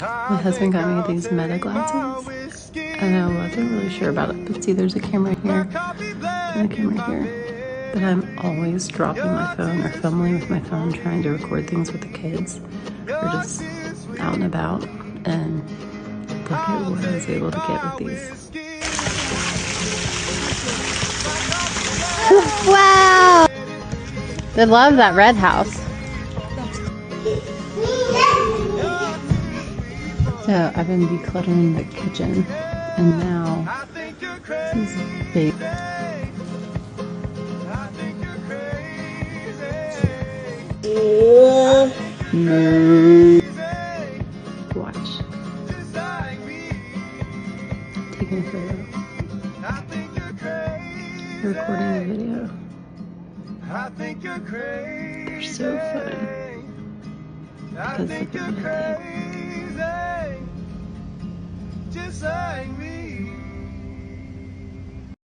My husband got me these Meta glasses, and I wasn't really sure about it, but see, there's a camera here and a camera here. But I'm always dropping my phone or fumbling with my phone trying to record things with the kids or just out and about, and look at what I was able to get with these. Wow! They love that red house. So I've been decluttering the kitchen, and now this is big. Watch. Taking a photo. Recording a video. They're so fun. Because look at what I did. Just like me.